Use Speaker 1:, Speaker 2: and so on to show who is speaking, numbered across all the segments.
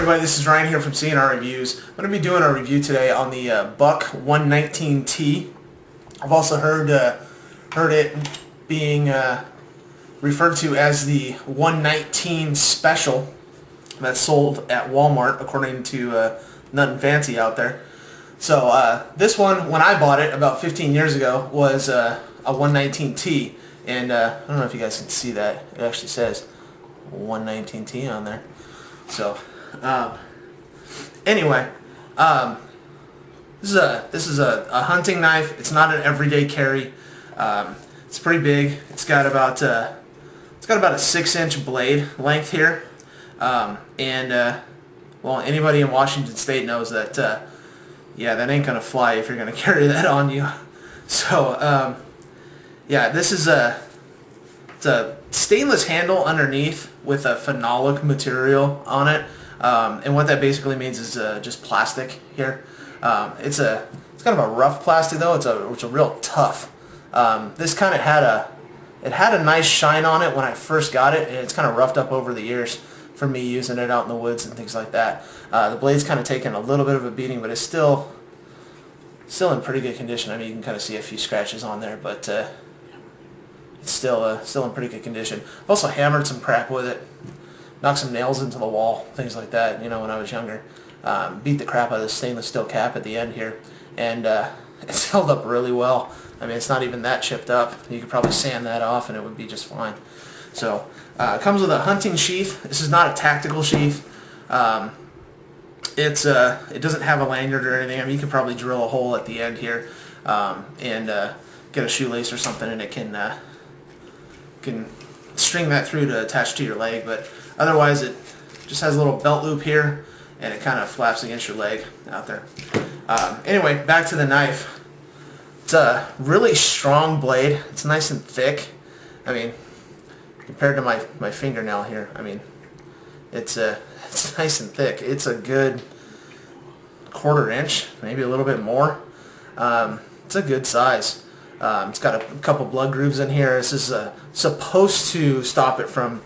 Speaker 1: everybody, this is Ryan here from CNR Reviews. I'm going to be doing a review today on the Buck 119T. I've also heard it being referred to as the 119 Special that's sold at Walmart, according to Nothing Fancy out there. So this one, when I bought it about 15 years ago, was a 119T, and I don't know if you guys can see that. It actually says 119T on there. So anyway, this is a hunting knife. It's not an everyday carry. It's pretty big. It's got about a 6-inch blade length here, and well, anybody in Washington State knows that yeah, that ain't gonna fly if you're gonna carry that on you. So yeah, this is it's a stainless handle underneath with a phenolic material on it, and what that basically means is just plastic here. It's kind of a rough plastic though. It's a real tough. This kind of had a nice shine on it when I first got it, and it's kind of roughed up over the years from me using it out in the woods and things like that. The blade's kind of taken a little bit of a beating, but it's still in pretty good condition. I mean, you can kind of see a few scratches on there, but it's still in pretty good condition. I've also hammered some crap with it, knocked some nails into the wall, things like that, you know, when I was younger. Beat the crap out of the stainless steel cap at the end here, and it's held up really well. I mean, it's not even that chipped up. You could probably sand that off and it would be just fine. So it comes with a hunting sheath. This is not a tactical sheath. It doesn't have a lanyard or anything. I mean, you could probably drill a hole at the end here and get a shoelace or something, and it can string that through to attach to your leg. But otherwise, it just has a little belt loop here, and it kind of flaps against your leg out there. Anyway, back to the knife. It's a really strong blade. It's nice and thick. I mean, compared to my fingernail here, I mean, it's nice and thick. It's a good 1/4 inch, maybe a little bit more. It's a good size. It's got a couple blood grooves in here. This is supposed to stop it from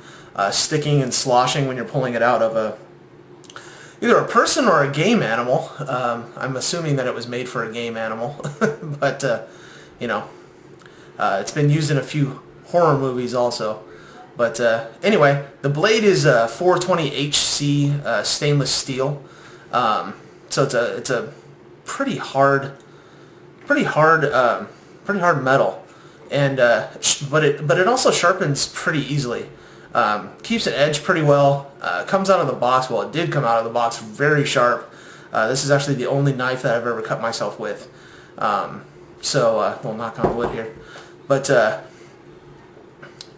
Speaker 1: sticking and sloshing when you're pulling it out of either a person or a game animal. I'm assuming that it was made for a game animal, but you know, it's been used in a few horror movies also. But anyway, the blade is 420 HC stainless steel, so it's a pretty hard metal, and but it also sharpens pretty easily. Keeps an edge pretty well. Comes out of the box. Well, it did come out of the box very sharp. This is actually the only knife that I've ever cut myself with. So we'll knock on wood here. But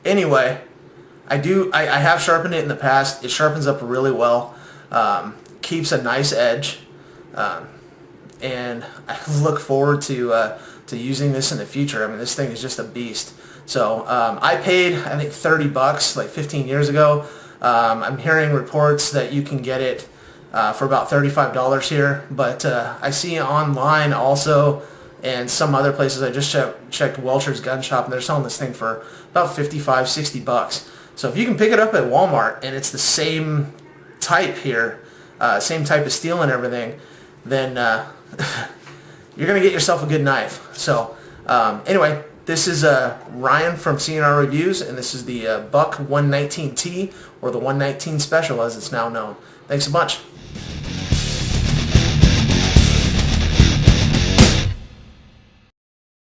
Speaker 1: anyway, I have sharpened it in the past. It sharpens up really well. Keeps a nice edge, and I look forward to using this in the future. I mean, this thing is just a beast. So I paid, I think, $30 like 15 years ago. I'm hearing reports that you can get it for about $35 here, but I see online also, and some other places. I just checked Welcher's Gun Shop, and they're selling this thing for about $55-$60. So if you can pick it up at Walmart and it's the same type here, same type of steel and everything, then you're gonna get yourself a good knife. So anyway, this is Ryan from CNR Reviews, and this is the Buck 119T, or the 119 Special as it's now known. Thanks a bunch.